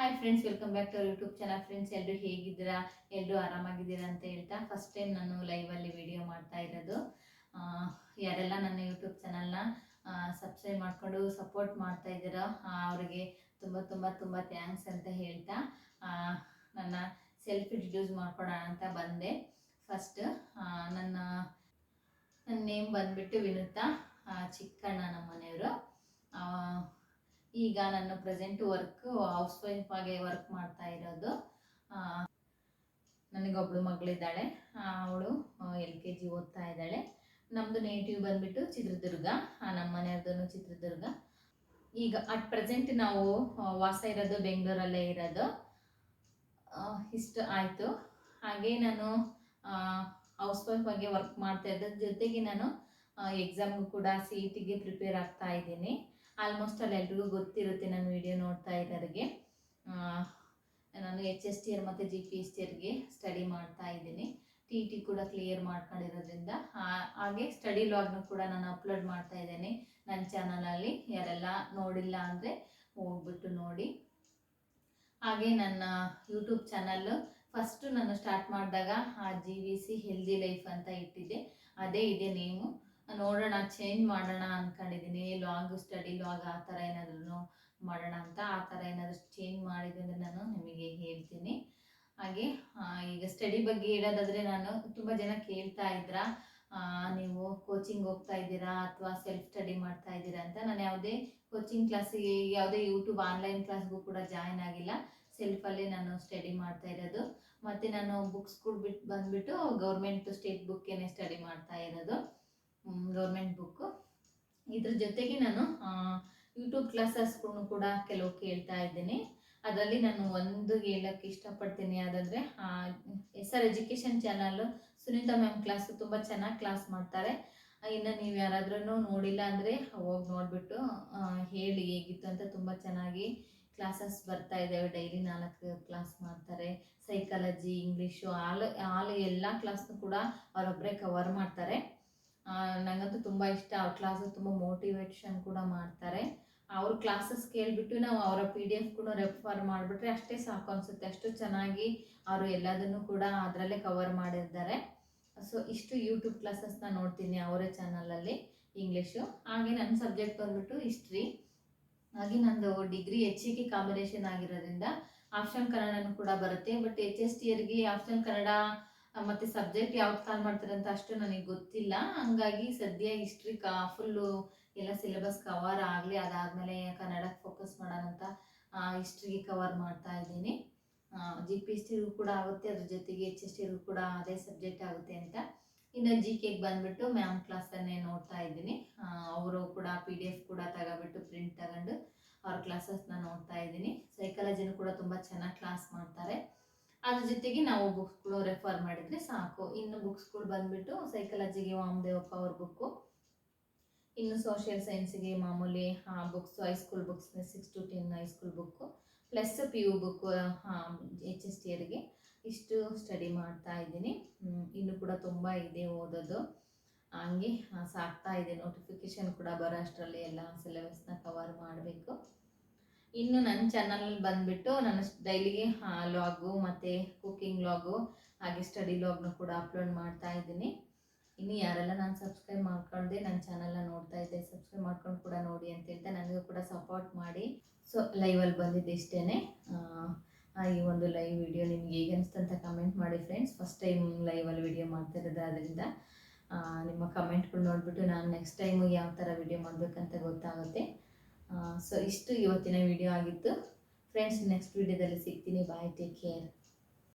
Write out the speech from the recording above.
Hi friends, welcome back to our YouTube channel. Friends, ಎಲ್ಲರೂ ಹೇಗಿದ್ದೀರಾ? ಎಲ್ಲರೂ ಆರಾಮಾಗಿದ್ದೀರಾ ಅಂತ ಹೇಳ್ತಾ ಫಸ್ಟ್ ಟೈಮ್ ನಾನು ಲೈವಲ್ಲಿ ವಿಡಿಯೋ ಮಾಡ್ತಾ ಇರೋದು. ಆ, ಯಾರೆಲ್ಲ ನನ್ನ ಯೂಟ್ಯೂಬ್ ಚಾನಲ್ನ ಸಬ್ಸ್ಕ್ರೈಬ್ ಮಾಡಿಕೊಂಡು ಸಪೋರ್ಟ್ ಮಾಡ್ತಾ ಇದ್ದೀರೋ ಅವರಿಗೆ ತುಂಬ ತುಂಬ ತುಂಬ ಥ್ಯಾಂಕ್ಸ್ ಅಂತ ಹೇಳ್ತಾ ನನ್ನ ಸೆಲ್ಫ್ ಇಂಟ್ರಡ್ಯೂಸ್ ಮಾಡ್ಕೊಡೋಣ ಅಂತ ಬಂದೆ. ಫಸ್ಟ್ ನನ್ನ ನನ್ನ ನೇಮ್ ಬಂದ್ಬಿಟ್ಟು ವಿನುತಾ ಚಿಕ್ಕಣ್ಣ, ನಮ್ಮ ಮನೆಯವರು. ಈಗ ನನ್ನ ಪ್ರೆಸೆಂಟ್ ವರ್ಕ್ ಹೌಸ್ ವೈಫ್ ಆಗಿ ವರ್ಕ್ ಮಾಡ್ತಾ ಇರೋದು. ನನಗೊಬ್ಳು ಮಗಳಿದ್ದಾಳೆ, ಅವಳು LKG ಓದ್ತಾ ಇದ್ದಾಳೆ. ನಮ್ಮದು ನೇಟಿವ್ ಬಂದ್ಬಿಟ್ಟು ಚಿತ್ರದುರ್ಗ, ನಮ್ಮ ಮನೆಯವ್ರದ್ದು ಚಿತ್ರದುರ್ಗ. ಈಗ ಅಟ್ ಪ್ರೆಸೆಂಟ್ ನಾವು ವಾಸ ಇರೋದು ಬೆಂಗಳೂರಲ್ಲೇ ಇರೋದು. ಇಷ್ಟು ಆಯಿತು. ಹಾಗೆ ನಾನು ಹೌಸ್ ವೈಫ್ ಆಗಿ ವರ್ಕ್ ಮಾಡ್ತಾ ಇದ್ದ ಜೊತೆಗೆ ನಾನು ಎಕ್ಸಾಮ್ಗೂ ಕೂಡ CET ಪ್ರಿಪೇರ್ ಆಗ್ತಾ ಇದ್ದೀನಿ. ಆಲ್ಮೋಸ್ಟ್ ಅಲ್ಲಿ ಎಲ್ರಿಗೂ ಗೊತ್ತಿರುತ್ತೆ, ನನ್ನ ವಿಡಿಯೋ ನೋಡ್ತಾ ಇರೋರಿಗೆ. ನಾನು HSTR ಮತ್ತು GPSTRಗೆ ಸ್ಟಡಿ ಮಾಡ್ತಾ ಇದ್ದೀನಿ. TET ಕೂಡ ಕ್ಲಿಯರ್ ಮಾಡ್ಕೊಂಡಿರೋದ್ರಿಂದ ಹಾಗೆ ಸ್ಟಡಿ ಲಾಗ್ನು ಕೂಡ ನಾನು ಅಪ್ಲೋಡ್ ಮಾಡ್ತಾ ಇದ್ದೇನೆ ನನ್ನ ಚಾನಲಲ್ಲಿ. ಯಾರೆಲ್ಲ ನೋಡಿಲ್ಲ ಅಂದರೆ ಹೋಗ್ಬಿಟ್ಟು ನೋಡಿ. ಹಾಗೆ ನನ್ನ ಯೂಟ್ಯೂಬ್ ಚಾನಲ್ಲು ಫಸ್ಟು ನಾನು ಸ್ಟಾರ್ಟ್ ಮಾಡಿದಾಗ GVC ಹೆಲ್ದಿ ಲೈಫ್ ಅಂತ ಇಟ್ಟಿದ್ದೆ. ಅದೇ ಇದೆ ನೇಮು. ನೋಡೋಣ, ಚೇಂಜ್ ಮಾಡೋಣ ಅಂದ್ಕೊಂಡಿದ್ದೀನಿ. ಲಾಗ್, ಸ್ಟಡಿ ಲಾಗ್ ಆ ಥರ ಏನಾದ್ರೂ ಮಾಡೋಣ ಅಂತ. ಆ ಥರ ಏನಾದರೂ ಚೇಂಜ್ ಮಾಡಿದೆ ಅಂದರೆ ನಾನು ನಿಮಗೆ ಹೇಳ್ತೀನಿ. ಹಾಗೆ ಈಗ ಸ್ಟಡಿ ಬಗ್ಗೆ ಹೇಳೋದಾದರೆ, ನಾನು ತುಂಬ ಜನ ಕೇಳ್ತಾ ಇದ್ರ ನೀವು ಕೋಚಿಂಗ್ ಹೋಗ್ತಾ ಇದ್ದೀರಾ ಅಥವಾ ಸೆಲ್ಫ್ ಸ್ಟಡಿ ಮಾಡ್ತಾ ಇದ್ದೀರಾ ಅಂತ. ನಾನು ಯಾವುದೇ ಕೋಚಿಂಗ್ ಕ್ಲಾಸಿಗೆ, ಯಾವುದೇ ಯೂಟ್ಯೂಬ್ ಆನ್ಲೈನ್ ಕ್ಲಾಸ್ಗೂ ಕೂಡ ಜಾಯ್ನ್ ಆಗಿಲ್ಲ. ಸೆಲ್ಫಲ್ಲೇ ನಾನು ಸ್ಟಡಿ ಮಾಡ್ತಾ ಇರೋದು. ಮತ್ತು ನಾನು ಬುಕ್ಸ್ ಕೂಡ ಬಂದುಬಿಟ್ಟು ಗೌರ್ಮೆಂಟ್ ಸ್ಟೇಟ್ ಬುಕ್ಕೇನೆ ಸ್ಟಡಿ ಮಾಡ್ತಾ ಇರೋದು, ಗೌರ್ಮೆಂಟ್ ಬುಕ್ಕು. ಇದ್ರ ಜೊತೆಗೆ ನಾನು ಯೂಟ್ಯೂಬ್ ಕ್ಲಾಸಸ್ಗಳನ್ನು ಕೂಡ ಕೆಲವು ಕೇಳ್ತಾ ಇದ್ದೀನಿ. ಅದರಲ್ಲಿ ನಾನು ಒಂದು ಹೇಳೋಕ್ಕೆ ಇಷ್ಟಪಡ್ತೀನಿ, ಯಾವುದಂದರೆ SR education channel Sunita ma'am class ತುಂಬ ಚೆನ್ನಾಗಿ ಕ್ಲಾಸ್ ಮಾಡ್ತಾರೆ. ಇನ್ನು ನೀವು ಯಾರಾದ್ರೂ ನೋಡಿಲ್ಲ ಅಂದರೆ ಹೋಗಿ ನೋಡಿಬಿಟ್ಟು ಹೇಳಿ ಹೇಗಿತ್ತು ಅಂತ. ತುಂಬ ಚೆನ್ನಾಗಿ ಕ್ಲಾಸಸ್ ಬರ್ತಾ ಇದ್ದಾವೆ, ಡೈಲಿ 4 ಕ್ಲಾಸ್ ಮಾಡ್ತಾರೆ. ಸೈಕಾಲಜಿ, ಇಂಗ್ಲೀಷು, ಆಲ್ ಎಲ್ಲ ಕ್ಲಾಸ್ನು ಕೂಡ ಅವರೊಬ್ಬರೇ ಕವರ್ ಮಾಡ್ತಾರೆ. ನನಗಂತೂ ತುಂಬ ಇಷ್ಟ. ಅವ್ರ ಕ್ಲಾಸಸ್ ತುಂಬ ಮೋಟಿವೇಶನ್ ಕೂಡ ಮಾಡ್ತಾರೆ. ಅವ್ರ ಕ್ಲಾಸಸ್ ಕೇಳಿಬಿಟ್ಟು ನಾವು ಅವರ PDF ಕೂಡ ರೆಫರ್ ಮಾಡಿಬಿಟ್ರೆ ಅಷ್ಟೇ ಸಾಕು ಅನಿಸುತ್ತೆ. ಅಷ್ಟು ಚೆನ್ನಾಗಿ ಅವರು ಎಲ್ಲದನ್ನು ಕೂಡ ಅದರಲ್ಲೇ ಕವರ್ ಮಾಡಿದ್ದಾರೆ. ಸೊ ಇಷ್ಟು ಯೂಟ್ಯೂಬ್ ಕ್ಲಾಸಸ್ನ ನೋಡ್ತೀನಿ ಅವರೇ ಚಾನಲಲ್ಲಿ, ಇಂಗ್ಲೀಷು. ಹಾಗೆ ನನ್ನ ಸಬ್ಜೆಕ್ಟ್ ಬಂದ್ಬಿಟ್ಟು ಹಿಸ್ಟ್ರಿ. ಹಾಗೆ ನಂದು ಡಿಗ್ರಿ HEK ಕಾಂಬಿನೇಷನ್ ಆಗಿರೋದ್ರಿಂದ ಆಪ್ಷನ್ ಕನ್ನಡನೂ ಕೂಡ ಬರುತ್ತೆ. ಬಟ್ HSTRಗೆ ಆಪ್ಷನ್ ಕನ್ನಡ ಮತ್ತು ಸಬ್ಜೆಕ್ಟ್ ಯಾವ್ದು ಕಾಲ್ ಮಾಡ್ತಾರೆ ಅಂತ ಅಷ್ಟು ನನಗೆ ಗೊತ್ತಿಲ್ಲ. ಹಂಗಾಗಿ ಸದ್ಯ ಹಿಸ್ಟ್ರಿ ಫುಲ್ಲು ಎಲ್ಲ ಸಿಲೆಬಸ್ ಕವರ್ ಆಗಲಿ, ಅದಾದಮೇಲೆ ಕನ್ನಡಕ್ಕೆ ಫೋಕಸ್ ಮಾಡೋಣ ಅಂತ ಹಿಸ್ಟ್ರಿಗೆ ಕವರ್ ಮಾಡ್ತಾ ಇದ್ದೀನಿ. GPSTಗೂ ಕೂಡ ಆಗುತ್ತೆ, ಅದ್ರ ಜೊತೆಗೆ HSTಗೂ ಕೂಡ ಅದೇ ಸಬ್ಜೆಕ್ಟ್ ಆಗುತ್ತೆ ಅಂತ. ಇನ್ನು GKಗೆ ಬಂದುಬಿಟ್ಟು ಮ್ಯಾಮ್ ಕ್ಲಾಸನ್ನೇ ನೋಡ್ತಾ ಇದ್ದೀನಿ. ಅವರು ಕೂಡ PDF ಕೂಡ ತಗೊಬಿಟ್ಟು ಪ್ರಿಂಟ್ ತಗೊಂಡು ಅವ್ರ ಕ್ಲಾಸಸ್ನ ನೋಡ್ತಾ ಇದ್ದೀನಿ. ಸೈಕಾಲಜಿನೂ ಕೂಡ ತುಂಬ ಚೆನ್ನಾಗಿ ಕ್ಲಾಸ್ ಮಾಡ್ತಾರೆ. ಅದ್ರ ಜೊತೆಗೆ ನಾವು ಬುಕ್ಸ್ಗಳು ರೆಫರ್ ಮಾಡಿದರೆ ಸಾಕು. ಇನ್ನು ಬುಕ್ಸ್ಗಳು ಬಂದುಬಿಟ್ಟು ಸೈಕಾಲಜಿಗೆ ವಾಮದೇವಪ್ಪ ಅವ್ರ ಬುಕ್ಕು, ಇನ್ನು ಸೋಷಿಯಲ್ ಸೈನ್ಸಿಗೆ ಮಾಮೂಲಿ books, high school books 6 to 10 high school book plus PU book HSTRಗೆ. ಇಷ್ಟು ಸ್ಟಡಿ ಮಾಡ್ತಾ ಇದ್ದೀನಿ. ಇನ್ನು ಕೂಡ ತುಂಬ ಇದೆ ಓದೋದು. ಹಂಗೆ ಸಾಕ್ತಾ ಇದೆ. ನೋಟಿಫಿಕೇಷನ್ ಕೂಡ ಬರೋ ಅಷ್ಟರಲ್ಲಿ ಎಲ್ಲ ಸಿಲೆಬಸ್ನ ಕವರ್ ಮಾಡಬೇಕು. ಇನ್ನು ನನ್ನ ಚಾನಲಲ್ಲಿ ಬಂದುಬಿಟ್ಟು ನಾನು ಡೈಲಿಗೆ ಲಾಗು ಮತ್ತು ಕುಕ್ಕಿಂಗ್ ಲಾಗು ಹಾಗೆ ಸ್ಟಡಿ ಲಾಗ್ನು ಕೂಡ ಅಪ್ಲೋಡ್ ಮಾಡ್ತಾ ಇದ್ದೀನಿ. ಇನ್ನು ಯಾರೆಲ್ಲ ನಾನು ಸಬ್ಸ್ಕ್ರೈಬ್ ಮಾಡ್ಕೊಂಡೆ ನನ್ನ ಚಾನಲ್ನ ನೋಡ್ತಾ ಇದ್ದೆ, ಸಬ್ಸ್ಕ್ರೈಬ್ ಮಾಡ್ಕೊಂಡು ಕೂಡ ನೋಡಿ ಅಂತ ಹೇಳ್ತಾ ನನಗೂ ಕೂಡ ಸಪೋರ್ಟ್ ಮಾಡಿ. ಸೊ ಲೈವಲ್ಲಿ ಬಂದಿದ್ದು ಇಷ್ಟೇ. ಈ ಒಂದು ಲೈವ್ ವಿಡಿಯೋ ನಿಮ್ಗೆ ಹೇಗೆ ಅನಿಸ್ತು ಅಂತ ಕಮೆಂಟ್ ಮಾಡಿ ಫ್ರೆಂಡ್ಸ್. ಫಸ್ಟ್ ಟೈಮ್ ಲೈವಲ್ಲಿ ವಿಡಿಯೋ ಮಾಡ್ತಾ ಇರೋದು, ಅದರಿಂದ ನಿಮ್ಮ ಕಮೆಂಟ್ಗಳು ನೋಡಿಬಿಟ್ಟು ನಾನು ನೆಕ್ಸ್ಟ್ ಟೈಮು ಯಾವ ಥರ ವಿಡಿಯೋ ಮಾಡಬೇಕಂತ ಗೊತ್ತಾಗುತ್ತೆ. ಸೊ ಇಷ್ಟು ಇವತ್ತಿನ ವಿಡಿಯೋ ಆಗಿತ್ತು ಫ್ರೆಂಡ್ಸ್. ನೆಕ್ಸ್ಟ್ ವಿಡಿಯೋದಲ್ಲಿ ಸಿಗ್ತೀನಿ. ಬಾಯ್, ಟೇಕ್ ಕೇರ್.